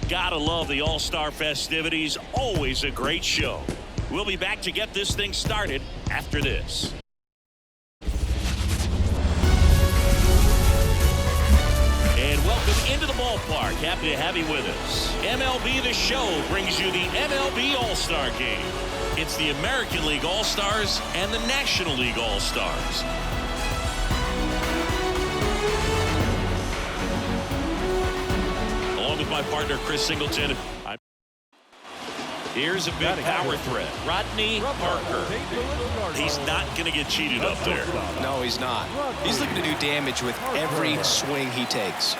Gotta love the All-Star festivities. Always a great show. We'll be back to get this thing started after this. And welcome into the ballpark. Happy to have you with us. MLB The Show brings you the MLB All Star Game. It's the American League All Stars and the National League All Stars. Along with my partner, Chris Singleton. Here's a big power threat. Rodney Parker. He's not going to get cheated up there. No, he's not. He's looking to do damage with every swing he takes.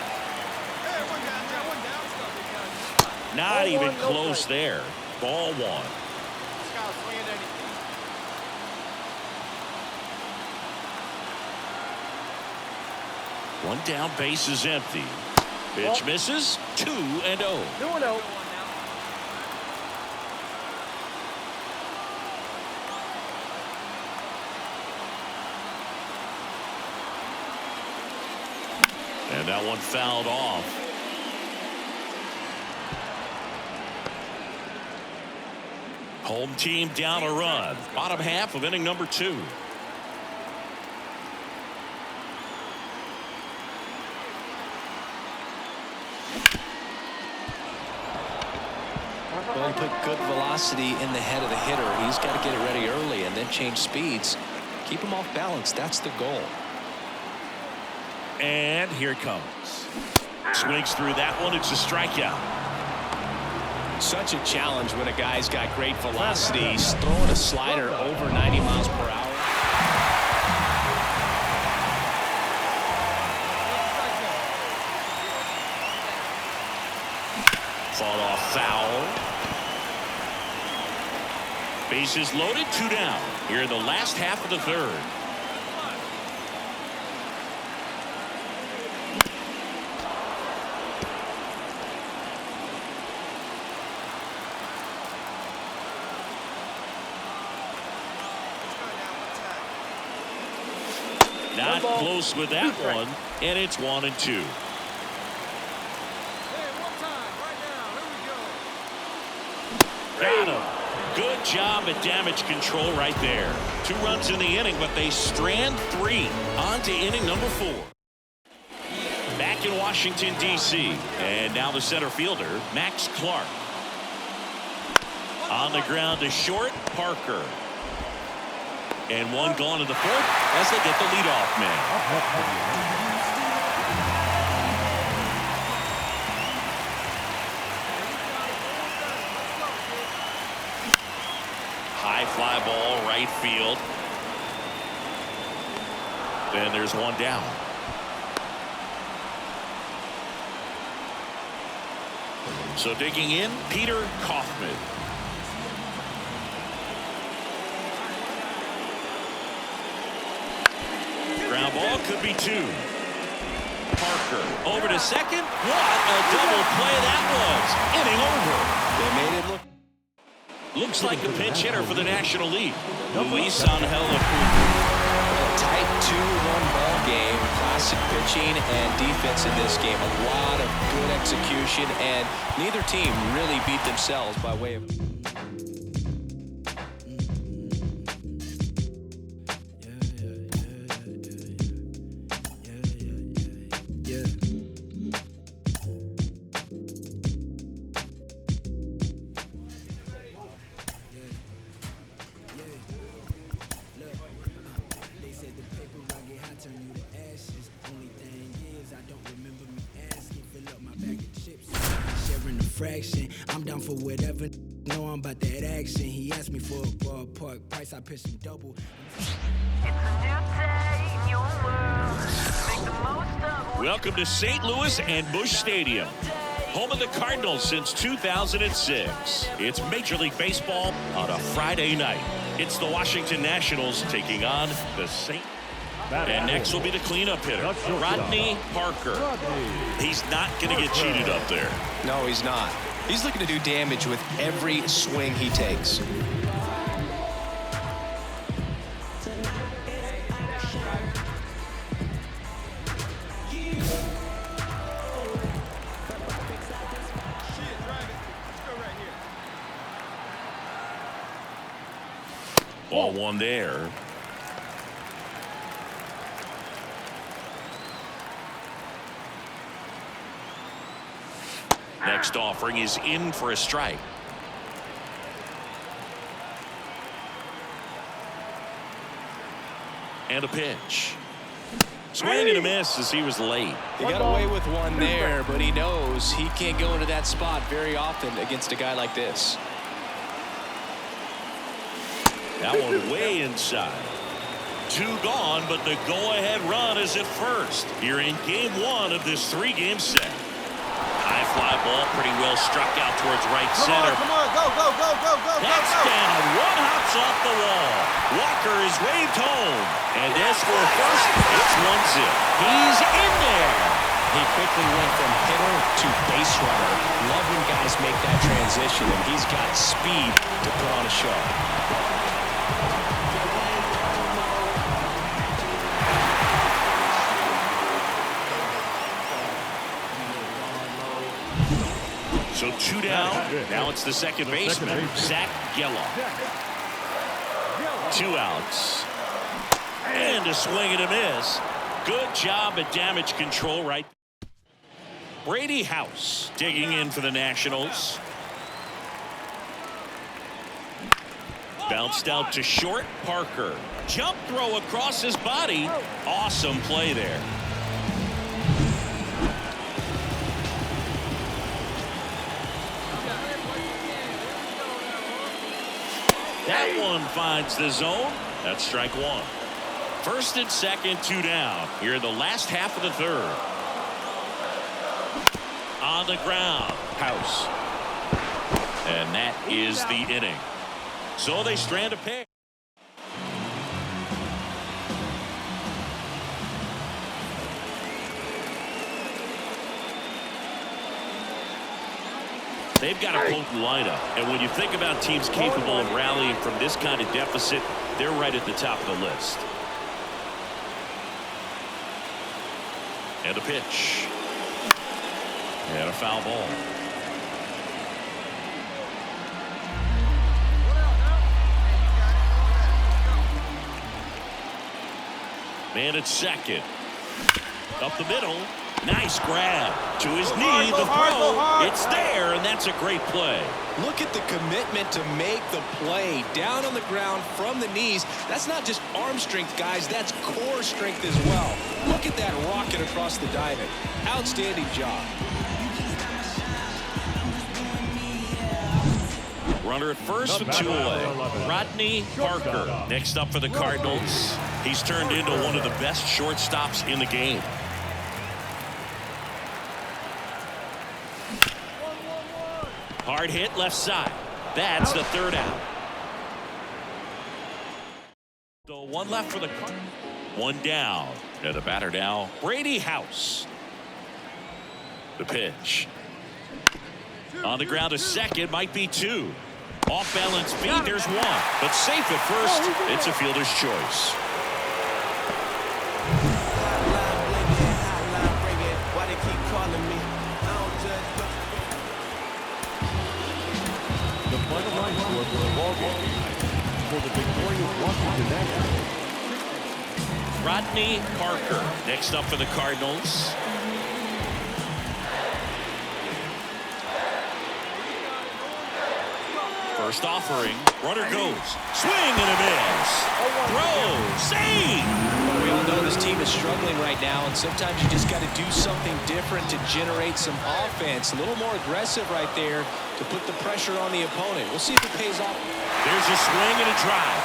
Not even close there. Ball one. One down, base is empty. Pitch misses. 2-0. 2-0. And that one fouled off. Home team down a run. Bottom half of inning number 2. Well, he put good velocity in the head of the hitter. He's got to get it ready early and then change speeds. Keep him off balance. That's the goal. And here it comes. Swings through that one. It's a strikeout. Such a challenge when a guy's got great velocity. He's throwing a slider over 90 miles per hour. Fought off foul. Bases loaded, 2 down. Here in the last half of the third. Not close with that one, and it's 1-2. Got him. Good job at damage control right there. 2 runs in the inning, but they strand 3. On to inning number 4. Back in Washington, D.C. And now the center fielder, Max Clark. On the ground to short, Parker. And one gone to the 4th as they get the leadoff man. High fly ball, right field. Then there's one down. So digging in, Peter Kaufman. Ground ball could be 2. Parker over to second. What a double play that was. Inning over. They made it look. Looks like a pinch hitter for the National League. Luis Angel Acuna. A tight 2-1 ball game. Classic pitching and defense in this game. A lot of good execution, and neither team really beat themselves by way of. Fraction. I'm down for whatever. Know I'm about that action. He asked me for a ballpark price. I pitched him double. Welcome to St. Louis and Busch Stadium, home of the Cardinals since 2006. It's Major League Baseball on a Friday night. It's the Washington Nationals taking on the St. And next will be the cleanup hitter, Rodney Parker. He's not going to get cheated up there. No, he's not. He's looking to do damage with every swing he takes. Ball one there. Next offering is in for a strike. And a pitch. Swing and a miss as he was late. He got away with one there, but he knows he can't go into that spot very often against a guy like this. That one way inside. Two gone, but the go-ahead run is at first here in game one of this three-game set. High fly ball pretty well struck out towards right center. Come on, go, go, go, go, go, That's go, go. down. One hops off the wall. Walker is waved home. And as for first, it's 1-0. He's in there. He quickly went from hitter to base runner. Love when guys make that transition, and he's got speed to put on a show. So two down. Now it's the second baseman, Zach Geloff. 2 outs. And a swing and a miss. Good job at damage control right. Brady House digging in for the Nationals. Bounced out to short. Parker. Jump throw across his body. Awesome play there. That one finds the zone. That's strike one. First and second, 2 down. Here in the last half of the third. On the ground, House. And that is the inning. So they strand a pair. They've got a potent lineup, and when you think about teams capable of rallying from this kind of deficit, they're right at the top of the list. And a pitch. And a foul ball. Man at second. Up the middle. Nice grab. To his knee, the throw. It's there, and that's a great play. Look at the commitment to make the play. Down on the ground from the knees. That's not just arm strength, guys. That's core strength as well. Look at that rocket across the diamond. Outstanding job. Runner at first with 2 away. Rodney Parker next up for the Cardinals. He's turned into one of the best shortstops in the game. Hard hit left side. That's the third out. So one left for the Cardinals. One down. And the batter now, Brady House. The pitch. On the ground to second, might be 2. Off balance beat, there's 1. But safe at first, it's a fielder's choice. The final line score for the ball game for the victorious Washington Nationals. Rodney Parker next up for the Cardinals. First offering, runner goes, swing and a miss. Throw, save. We all know this team is struggling right now, and sometimes you just got to do something different to generate some offense. A little more aggressive right there to put the pressure on the opponent. We'll see if it pays off. There's a swing and a drive.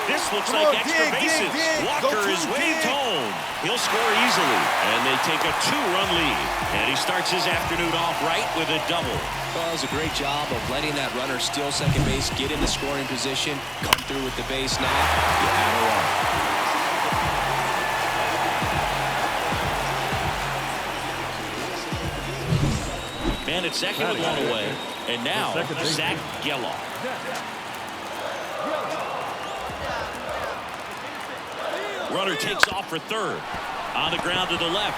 This looks like extra bases. Walker is waved home. He'll score easily, and they take a 2-run lead. And he starts his afternoon off right with a double. Well, it was a great job of letting that runner steal second base, get in the scoring position, come through with the base knock. You had a run. Man at second with 1 away. And now, Zach Geloff. Runner takes off for third. On the ground to the left.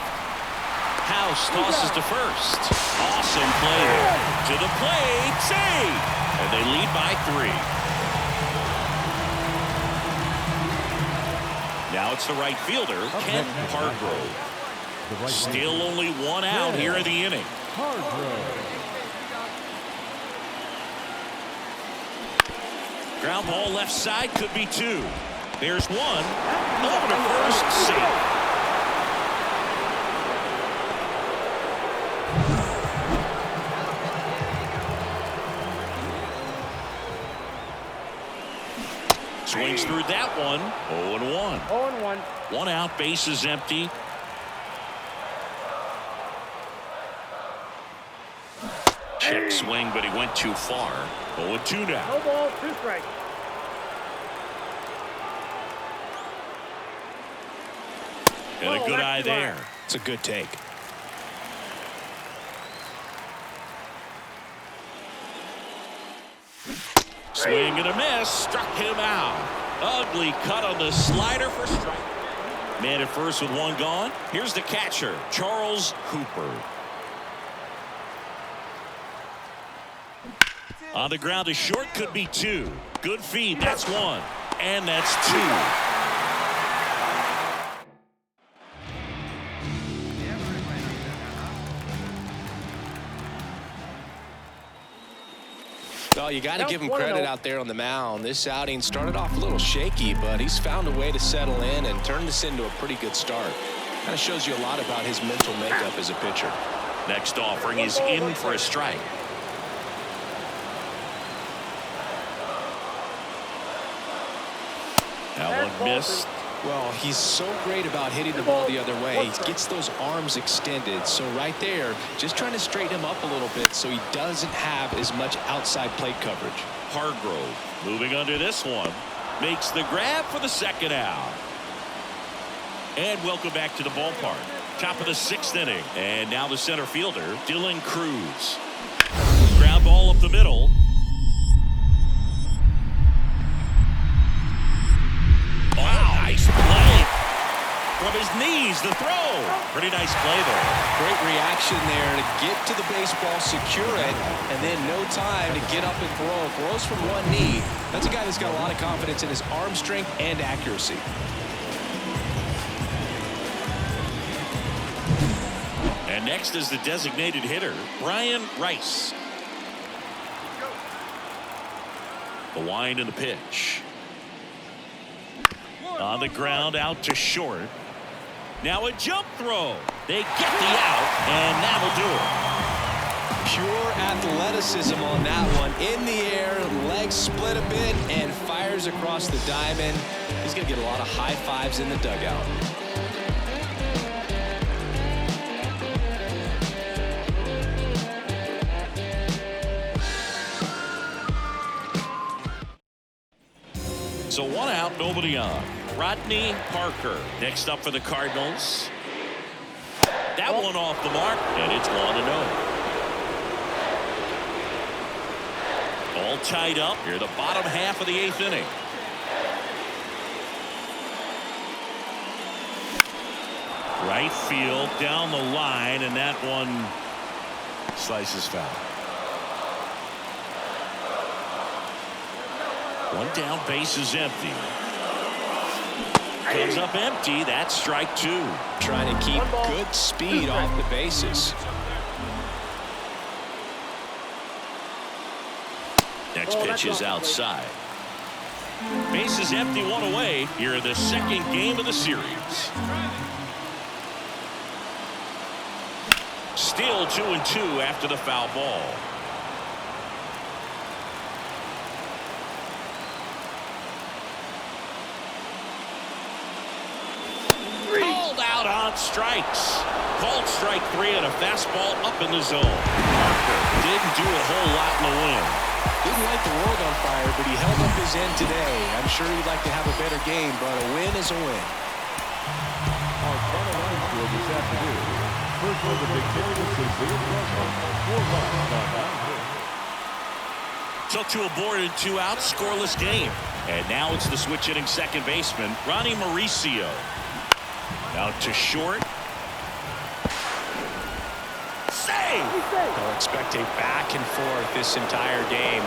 House tosses to first. Awesome play there. To the plate. Save. And they lead by 3. Now it's the right fielder, Ken Hargrove. Still only one out here in the inning. Ground ball left side, could be two. There's one. Over to first, safe. Swings through that one. 0-1. 0-1. One out, base is empty. Check swing, but he went too far. 0-2 now. No ball, 2 strikes. And a good eye there. It's a good take. Swing and a miss. Struck him out. Ugly cut on the slider for strike. Man at first with one gone. Here's the catcher, Charles Hooper. On the ground to short, could be two. Good feed, that's one. And that's two. Well, you got to give him credit out there on the mound. This outing started off a little shaky, but he's found a way to settle in and turn this into a pretty good start. Kind of shows you a lot about his mental makeup as a pitcher. Next offering is in for a strike. That one missed. Well, he's so great about hitting the ball the other way. He gets those arms extended. So right there, just trying to straighten him up a little bit so he doesn't have as much outside plate coverage. Hargrove moving under this one. Makes the grab for the second out. And welcome back to the ballpark. Top of the 6th inning. And now the center fielder, Dylan Cruz. Ground ball up the middle. Wow, nice play. From his knees, the throw. Pretty nice play there. Great reaction there to get to the baseball, secure it, and then no time to get up and throw. Throws from one knee. That's a guy that's got a lot of confidence in his arm strength and accuracy. And next is the designated hitter, Brian Rice. The wind and the pitch. On the ground, out to short. Now a jump throw. They get the out, and that'll do it. Pure athleticism on that one. In the air, legs split a bit, and fires across the diamond. He's going to get a lot of high fives in the dugout. So one out, nobody on. Rodney Parker next up for the Cardinals. That one off the mark, and it's 1-0. All tied up here, the bottom half of the 8th inning. Right field, down the line, and that one slices foul. One down, base is empty. Comes up empty. That's strike 2. Trying to keep good speed off the bases. Next pitch is outside. Base is empty, 1 away. Here in the 2nd game of the series. Still 2-2 after the foul ball. On strikes. Called strike 3 and a fastball up in the zone. Parker didn't do a whole lot in the win. Didn't light the world on fire, but he held up his end today. I'm sure he'd like to have a better game, but a win is a win. Our final line score this afternoon. First one, the big Victory Sincere Russell. 4 runs on 9 hits. So to a board and 2 out, scoreless game. And now it's the switch hitting second baseman, Ronnie Mauricio. Out to short. Save! They'll expect a back and forth this entire game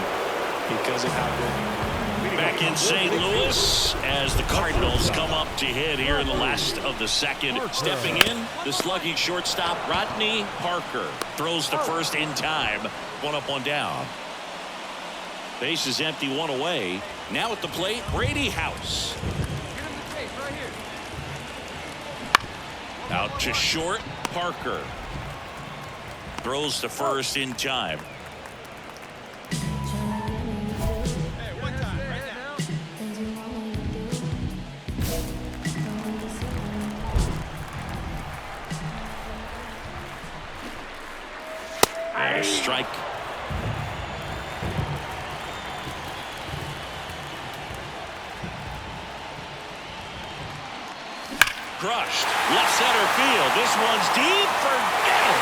because of how good. Back in St. Louis as the Cardinals come up to hit here in the last of the second. Stepping in, the slugging shortstop, Rodney Parker. Throws to first in time. One up, one down. Base is empty, one away. Now at the plate, Brady House. Out to short, Parker. Throws to first in time. And a strike. Crushed. Left center field. This one's deep. Forget it.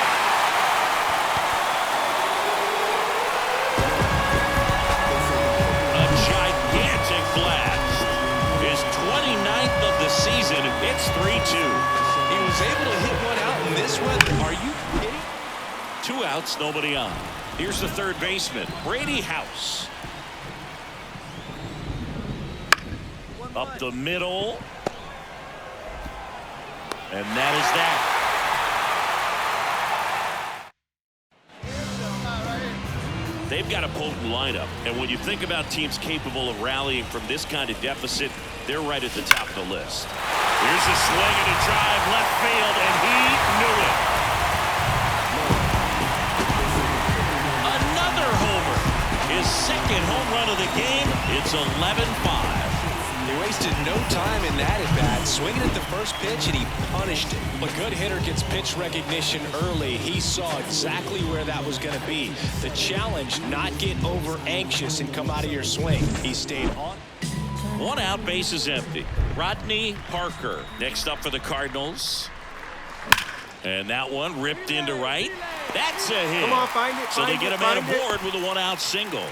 A gigantic blast. His 29th of the season. It's 3-2. He was able to hit one out in this weather. Are you kidding? 2 outs, nobody on. Here's the third baseman, Brady House. Up the middle. And that is that. They've got a potent lineup. And when you think about teams capable of rallying from this kind of deficit, they're right at the top of the list. Here's a swing and a drive left field, and he knew it. Another homer. His second home run of the game. It's 11-5. They wasted no time in that at bat, swinging at the first pitch, and he punished it. A good hitter gets pitch recognition early. He saw exactly where that was going to be. The challenge, not get over anxious and come out of your swing. He stayed on. 1 out, base is empty. Rodney Parker next up for the Cardinals. And that one ripped into right. That's a hit. Come on, find it. So they get a man aboard with a 1-out single.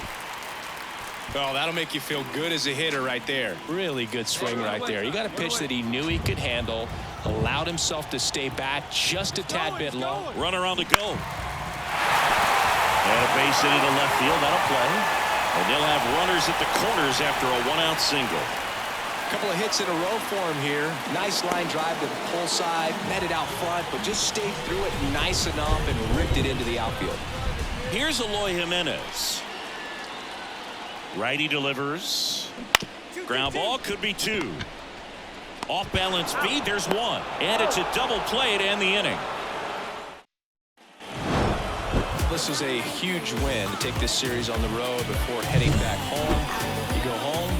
Oh, that'll make you feel good as a hitter right there. Really good swing right there. He got a pitch that he knew he could handle, allowed himself to stay back just a tad bit long. Runner on the go. And a base hit into left field. That'll play. And they'll have runners at the corners after a 1-out single. A couple of hits in a row for him here. Nice line drive to the pull side, met it out front, but just stayed through it nice enough and ripped it into the outfield. Here's Eloy Jimenez. Righty delivers. Ground ball, could be 2. Off balance feed, there's 1. And it's a double play to end the inning. This is a huge win to take this series on the road before heading back home. You go home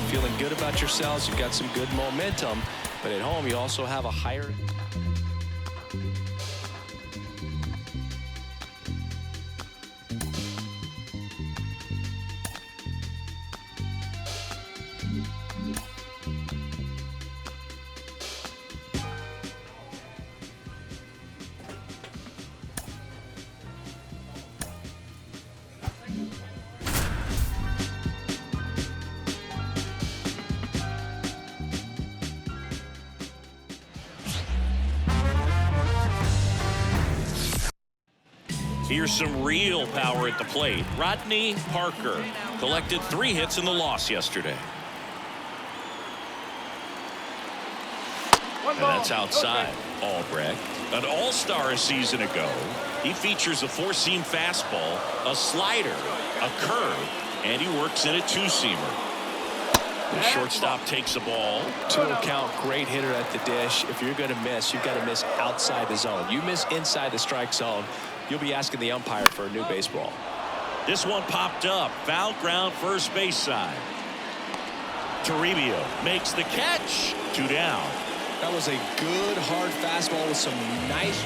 feeling good about yourselves. You've got some good momentum, but at home you also have a higher. Here's some real power at the plate. Rodney Parker collected 3 hits in the loss yesterday. And that's outside. Albrecht, an all-star a season ago. He features a 4-seam fastball, a slider, a curve, and he works in a 2-seamer. The shortstop takes the ball. 2 count, great hitter at the dish. If you're going to miss, you've got to miss outside the zone. You miss inside the strike zone, you'll be asking the umpire for a new baseball. This one popped up. Foul ground, first base side. Toribio makes the catch. 2 down. That was a good, hard fastball with some nice.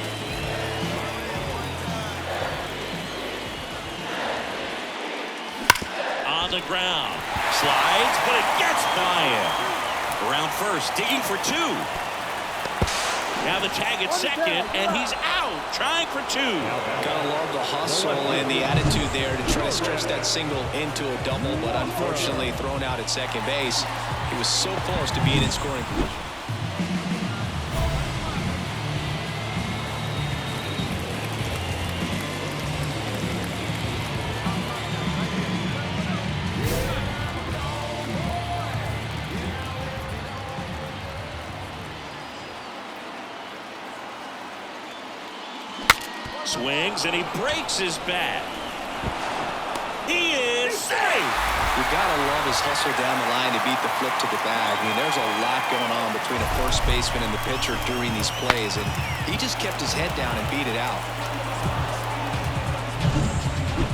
On the ground. Slides, but it gets by him. Around first, digging for 2. Now the tag at second, and he's out, trying for 2. Gotta love the hustle and the attitude there to try to stretch that single into a double, but unfortunately thrown out at second base. He was so close to being in scoring position. Swings, and he breaks his bat. He is safe. You've got to love his hustle down the line to beat the flip to the bag. I mean, there's a lot going on between a first baseman and the pitcher during these plays, and he just kept his head down and beat it out.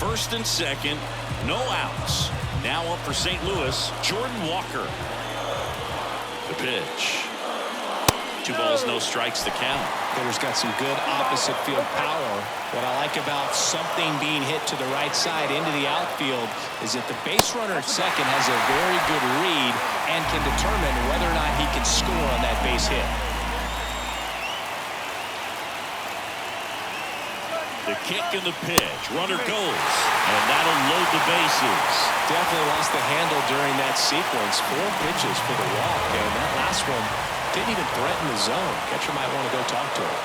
First and second, no outs. Now up for St. Louis, Jordan Walker. The pitch. 2 balls, no strikes to count. Hitter's got some good opposite field power. What I like about something being hit to the right side into the outfield is that the base runner at second has a very good read and can determine whether or not he can score on that base hit. The kick and the pitch. Runner goes, and that'll load the bases. Definitely lost the handle during that sequence. 4 pitches for the walk, and that last one didn't even threaten the zone. Catcher might want to go talk to him.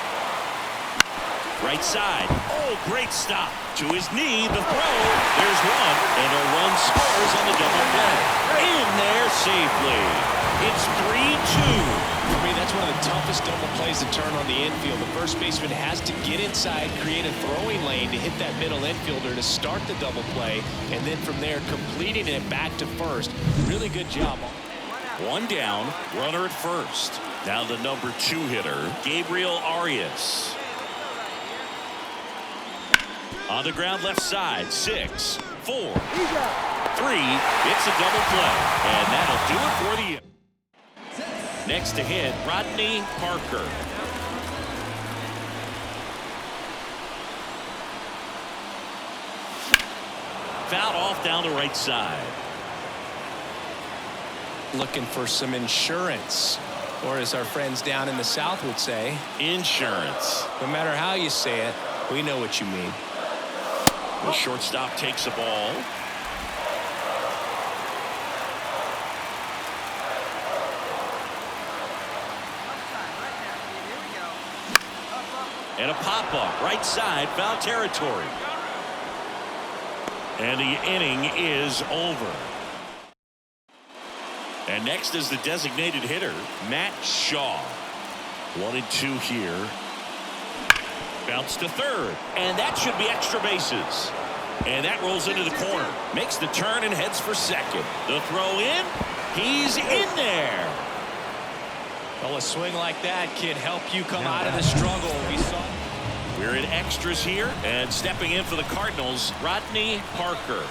Right side. Oh, great stop. To his knee, the throw. There's one, and a run scores on the double play. In there safely. It's 3-2. For me, that's one of the toughest double plays to turn on the infield. The first baseman has to get inside, create a throwing lane to hit that middle infielder to start the double play, and then from there, completing it back to first. Really good job. 1 down, runner at first. Now the number 2 hitter, Gabriel Arias. On the ground left side, 6, 4, 3. It's a double play, and that'll do it for the inning. Next to hit, Rodney Parker. Fouled off down the right side. Looking for some insurance, or as our friends down in the South would say, Insurance. no matter how you say it, we know what you mean. The shortstop takes a ball. And a pop-up, right side, foul territory. And the inning is over. And next is the designated hitter, Matt Shaw. 1 and 2 here. Bounce to third, and that should be extra bases. And that rolls into the corner. Makes the turn and heads for second. The throw in. He's in there. Well, a swing like that can help you come out of the struggle. We're in extras here, and stepping in for the Cardinals, Rodney Parker.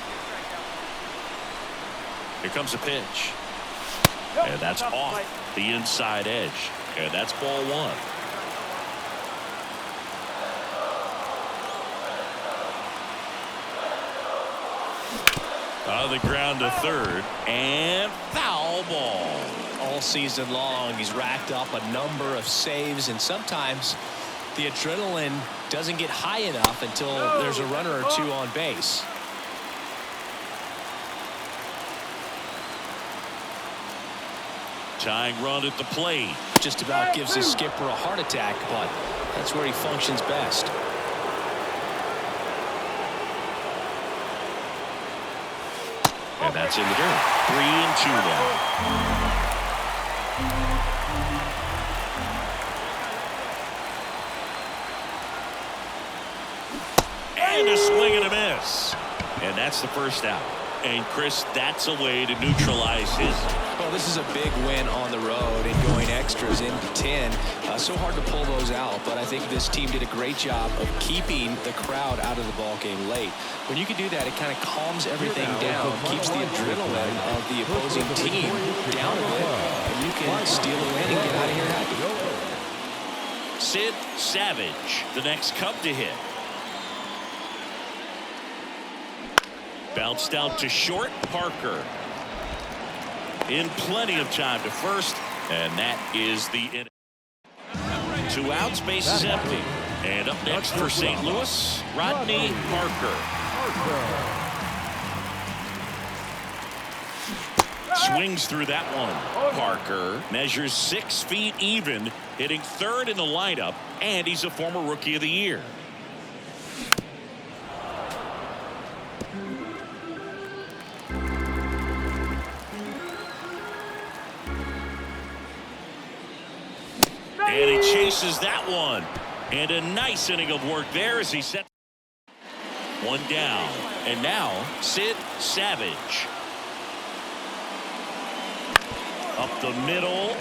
Here comes a pitch. And that's off the inside edge. And that's ball 1. On the ground to third, and foul ball. All season long, he's racked up a number of saves, and sometimes the adrenaline doesn't get high enough until there's a runner or 2 on base. Tying run at the plate. Just about gives his skipper a heart attack, but that's where he functions best. And that's in the dirt. 3 and 2 now. And a swing and a miss. And that's the first out. And Chris, that's a way to neutralize his. Well, this is a big win on the road and going extras into 10. So hard to pull those out, but I think this team did a great job of keeping the crowd out of the ball game late. When you can do that, it kind of calms everything down, keeps the adrenaline of the opposing team down a bit, and you can steal a win and get out of here happy. Sid Savage, the next Cub to hit. Bounced out to short, Parker. In plenty of time to first, and that is the inning. 2 outs, bases empty. And up next for St. Louis, Rodney Parker. Swings through that one. Parker measures 6 feet even, hitting third in the lineup, and he's a former Rookie of the Year. And he chases that one. And a nice inning of work there as he set one down. And now Sid Savage. Up the middle.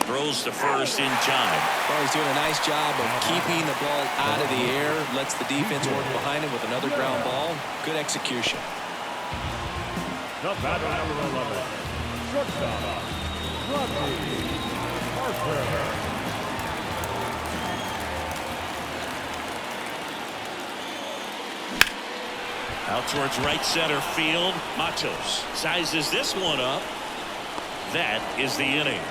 Throws to first in time. Well, he's doing a nice job of keeping the ball out of the air. Lets the defense work behind him with another ground ball. Good execution. The batter, number 11, shortstop, Rodney Parker. Out towards right center field. Matos sizes this one up. That is the inning.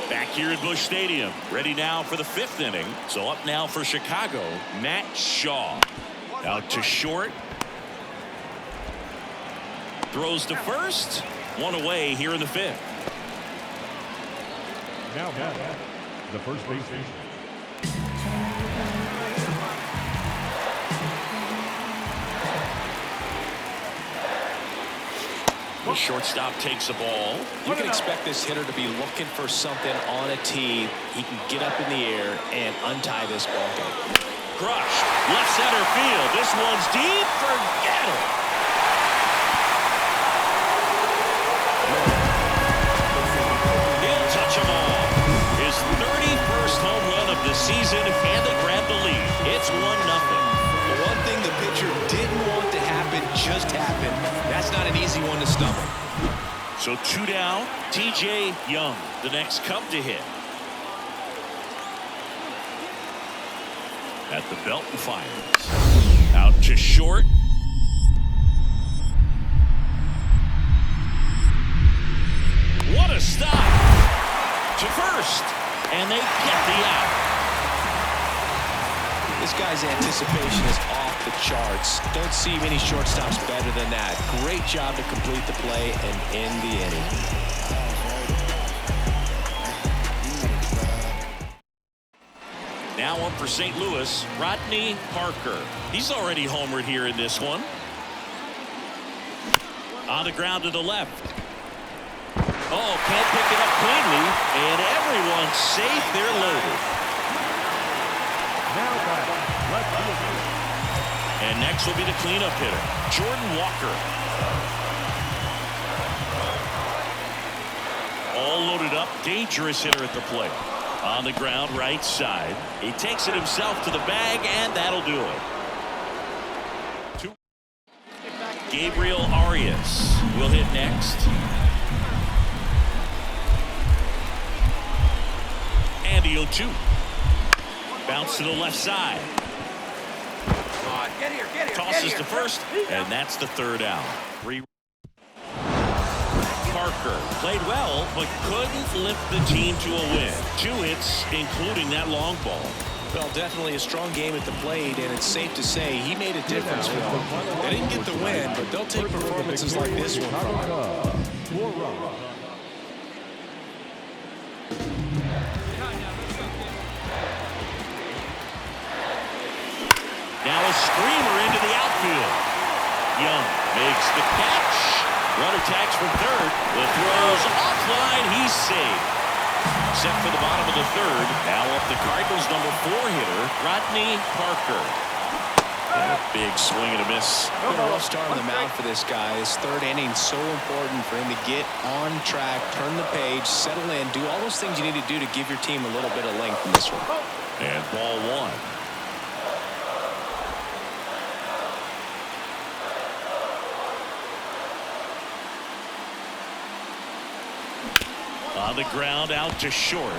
Back here at Busch Stadium. Ready now for the 5th inning. So up now for Chicago, Matt Shaw. Out to short. Throws to first. One away here in the 5th. Now back, the first baseman. The shortstop takes the ball. You can expect this hitter to be looking for something on a tee. He can get up in the air and untie this ball game. Crushed. Left center field. This one's deep. Forget it. He'll touch them all. His 31st home run of the season, and they grab the lead. It's 1-0. The one thing the pitcher didn't want to happen just happened. That's not an easy one to stomach. So 2 down. TJ Young, the next Cub to hit. At the belt and fires. Out to short. What a stop. To first. And they get the out. This guy's anticipation is off the charts. Don't see many shortstops better than that. Great job to complete the play and end the inning. Now up for St. Louis, Rodney Parker. He's already homered here in this one. On the ground to the left. Oh, can't pick it up cleanly. And everyone's safe. They're loaded. Now back, left field. And next will be the cleanup hitter, Jordan Walker. All loaded up, dangerous hitter at the plate. On the ground, right side. He takes it himself to the bag, and that'll do it. Gabriel Arias will hit next. And he'll two. Bounce to the left side. Tosses to first, and that's the 3rd out. Parker played well, but couldn't lift the team to a win. 2 hits, including that long ball. Well, definitely a strong game at the plate, and it's safe to say he made a difference for them. They didn't get the win, but they'll take performances like this one from him. Now a screamer into the outfield. Young makes the catch. Runner tags from third. The throw's offline. He's safe. Set for the bottom of the 3rd. Now up the Cardinals' number 4 hitter, Rodney Parker. And a big swing and a miss. Been a rough start on the mound for this guy. His 3rd inning so important for him to get on track, turn the page, settle in, do all those things you need to do to give your team a little bit of length in this one. And ball 1. On the ground, out to short.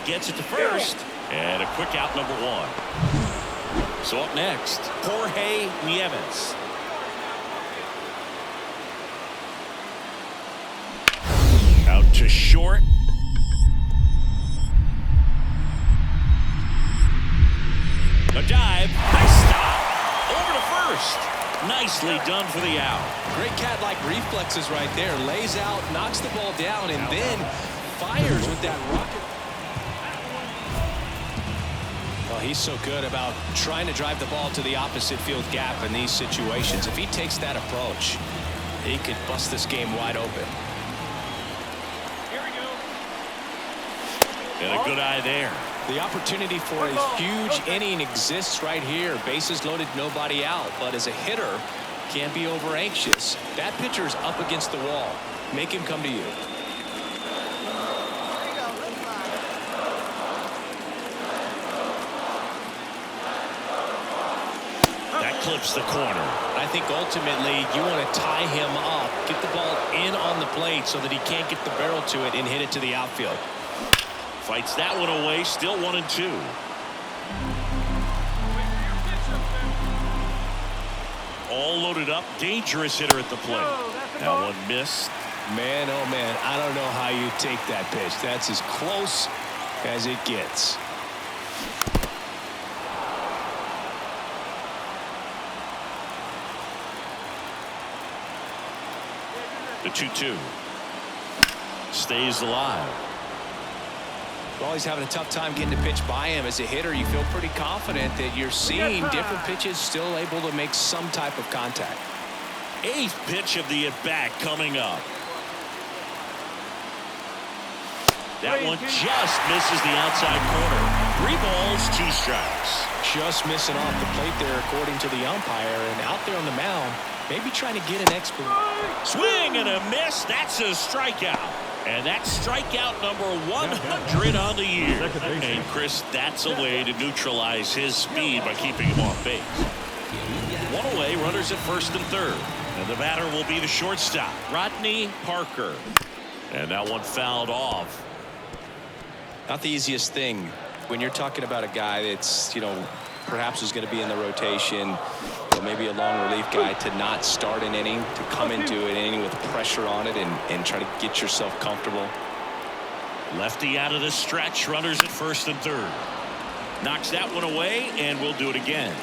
Gets it to first. And a quick out, number 1. So up next, Jorge Nieves. Out to short. A dive. Nice stop. Over to first. Nicely done for the out. Great cat-like reflexes right there. Lays out, knocks the ball down, and then fires with that rocket. Well, he's so good about trying to drive the ball to the opposite field gap in these situations. If he takes that approach, he could bust this game wide open. Here we go. And a good eye there. The opportunity for a huge inning exists right here. Bases loaded, nobody out. But as a hitter, can't be over anxious. That pitcher is up against the wall. Make him come to you. That clips the corner. I think ultimately you want to tie him up, get the ball in on the plate so that he can't get the barrel to it and hit it to the outfield. Fights that one away, still 1-2. All loaded up, dangerous hitter at the plate. That one missed. Man, oh man, I don't know how you take that pitch. That's as close as it gets. The 2-2 stays alive. Well, he's having a tough time getting a pitch by him. As a hitter, you feel pretty confident that you're seeing different pitches, still able to make some type of contact. 8th pitch of the at-bat coming up. That one just misses the outside corner. 3 balls, 2 strikes. Just missing off the plate there, according to the umpire. And out there on the mound, maybe trying to get an expert. Swing and a miss. That's a strikeout. And that's strikeout number 100 on the year. And Chris, that's a way to neutralize his speed by keeping him off base. 1 away, runners at first and third. And the batter will be the shortstop, Rodney Parker. And that one fouled off. Not the easiest thing when you're talking about a guy that's, perhaps is going to be in the rotation, or maybe a long relief guy, to not start an inning, to come into an inning with pressure on it and try to get yourself comfortable. Lefty out of the stretch, runners at first and third. Knocks that one away, and we'll do it again.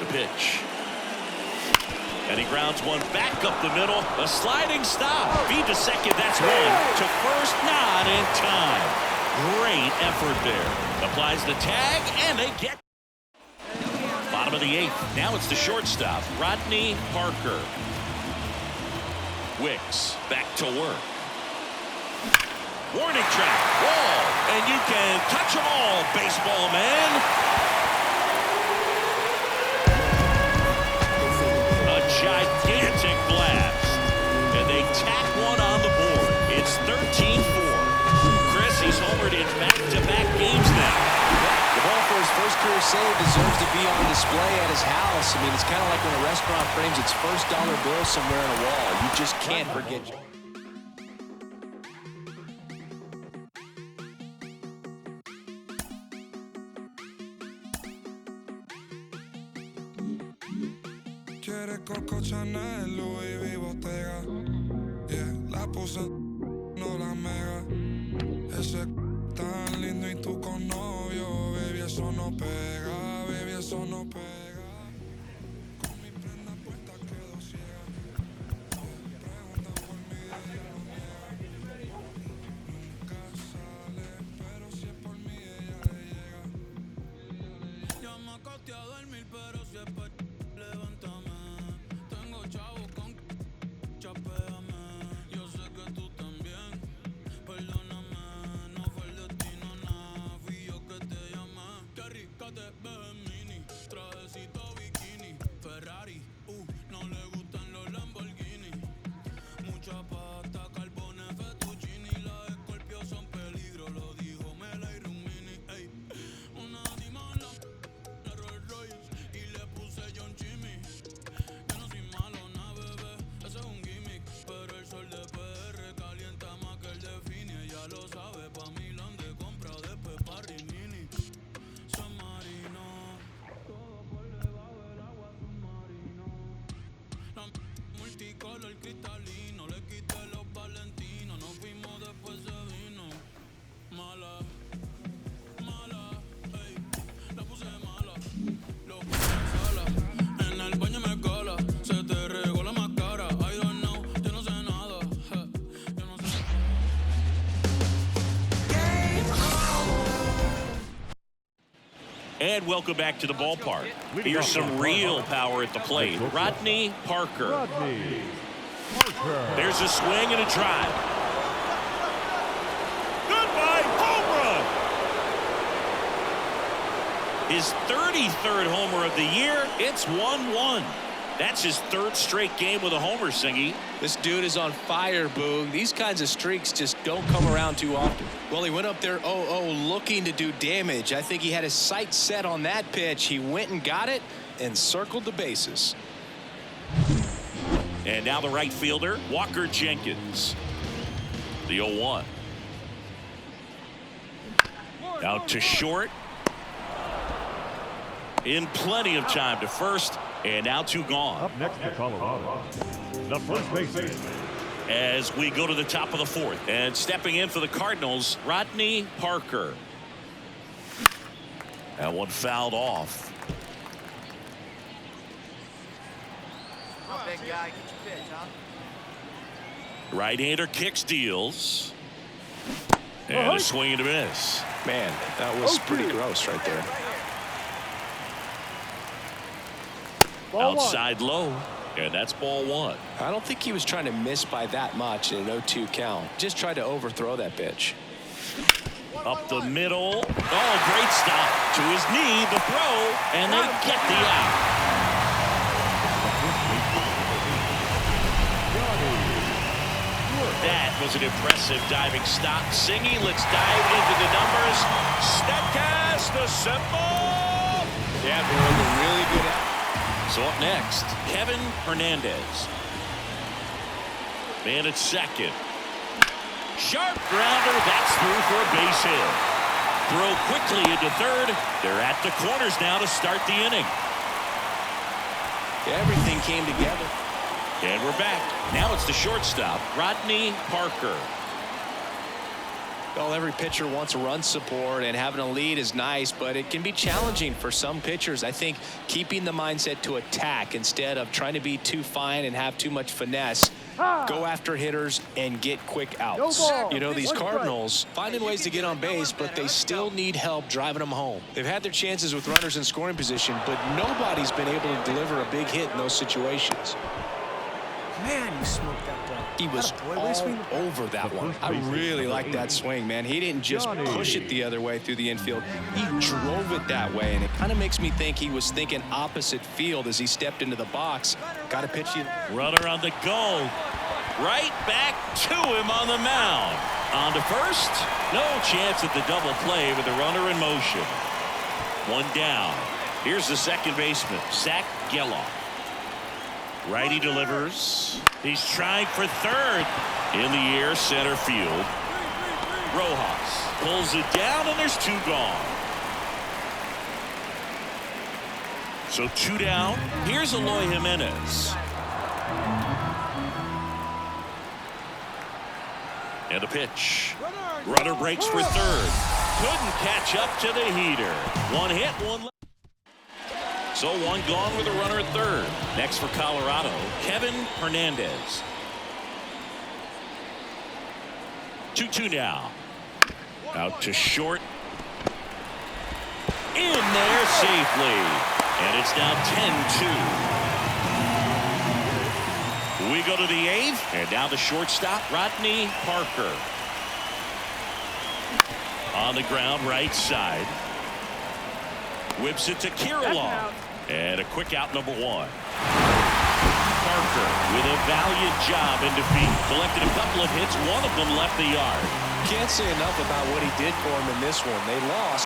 The pitch. And he grounds one back up the middle. A sliding stop. Feed to second. That's one. To first, not in time. Great effort there. Applies the tag, and they get. Bottom of the 8th. Now it's the shortstop, Rodney Parker. Wicks back to work. Warning track. Wall. And you can touch them all, baseball man. Gigantic blast, and they tack one on the board. It's 13-4. Chris, he's homered in back-to-back games now. The ball for his first career save deserves to be on display at his house. I mean, it's kind of like when a restaurant frames its first dollar bill somewhere on a wall. You just can't forget it. Quiere Coco Chanel, Louis V, Bottega. Yeah, la puse, no la mega. Ese tan lindo y tú con novio. Baby, eso no pega, baby, eso no pega. Con mi prenda puesta quedo ciega. Preguntan por mí, ella lo niega. Nunca sale, pero si es por mí, ella le llega. Ya me acosté a dormir, pero si es por levántame. Chavo con chapéame. Yo sé que tú también. Perdóname, no fue el destino, nada. Fui yo que te llamé. Qué rica te ves en mini. Trajecito bikini. Ferrari, no le gustan los Lamborghini. Mucha pasta, carbones, fettuccini. Las Scorpio son peligro, lo dijo Mela y Rumini. Ey, una dimana, la Rolls Royce. Y le puse John Jimmy. Multicolor cristalino, le quité los valentinos, nos fuimos después de vino. Mala, mala, ey, la puse mala, lo puse en sala, en el baño me cola, se te regó la máscara, I don't know, yo no sé nada, yo no sé. And welcome back to the ballpark. Here's some real power at the plate. Rodney Parker. There's a swing and a drive. His 33rd homer of the year. It's 1-1. That's his 3rd straight game with a homer, Singy. This dude is on fire, Boog. These kinds of streaks just don't come around too often. Well, he went up there 0-0 looking to do damage. I think he had his sights set on that pitch. He went and got it and circled the bases. And now the right fielder, Walker Jenkins. The 0-1. Out to short. In plenty of time to first, and now 2 gone. Up next to Colorado, the first baseman. As we go to the top of the 4th, and stepping in for the Cardinals, Rodney Parker. That one fouled off. Big guy, get your pitch, huh? Right-hander kicks, deals. And a swing and a miss. Man, that was pretty gross right there. Outside low, and that's ball 1. I don't think he was trying to miss by that much in an 0-2 count. Just tried to overthrow that pitch. Up the middle. Oh, great stop. To his knee, the throw, and they get the out. That was an impressive diving stop. Singy, let's dive into the numbers. Statcast assemble. Yeah, they were really good at. So up next, Kevin Hernandez. Man at second. Sharp grounder. That's through for a base hit. Throw quickly into third. They're at the corners now to start the inning. Everything came together. And we're back. Now it's the shortstop, Rodney Parker. Well, every pitcher wants run support, and having a lead is nice, but it can be challenging for some pitchers. I think keeping the mindset to attack instead of trying to be too fine and have too much finesse. Go after hitters and get quick outs. You know, these Cardinals finding ways to get on base, but they still need help driving them home. They've had their chances with runners in scoring position, but nobody's been able to deliver a big hit in those situations. Man, you smoked that ball. He was all over that one. I really like that swing, man. He didn't just push it the other way through the infield. He drove it that way, and it kind of makes me think he was thinking opposite field as he stepped into the box. Got to pitch you. Runner on the go. Right back to him on the mound. On to first. No chance at the double play with the runner in motion. 1 down. Here's the second baseman, Zach Geloff. Righty delivers. He's trying for third. In the air, center field. Rojas pulls it down, and there's 2 gone. So 2 down. Here's Eloy Jimenez. And a pitch. Runner breaks for third. Couldn't catch up to the heater. 1 hit, 1 left. So 1 gone with a runner at third. Next for Colorado, Kevin Hernandez. 2-2 now. Out to short. In there safely. And it's now 10-2. We go to the 8th. And now the shortstop, Rodney Parker. On the ground, right side. Whips it to Kirilloff. And a quick out, number 1. Parker with a valiant job in defeat. Collected a couple of hits. One of them left the yard. Can't say enough about what he did for him in this one. They lost.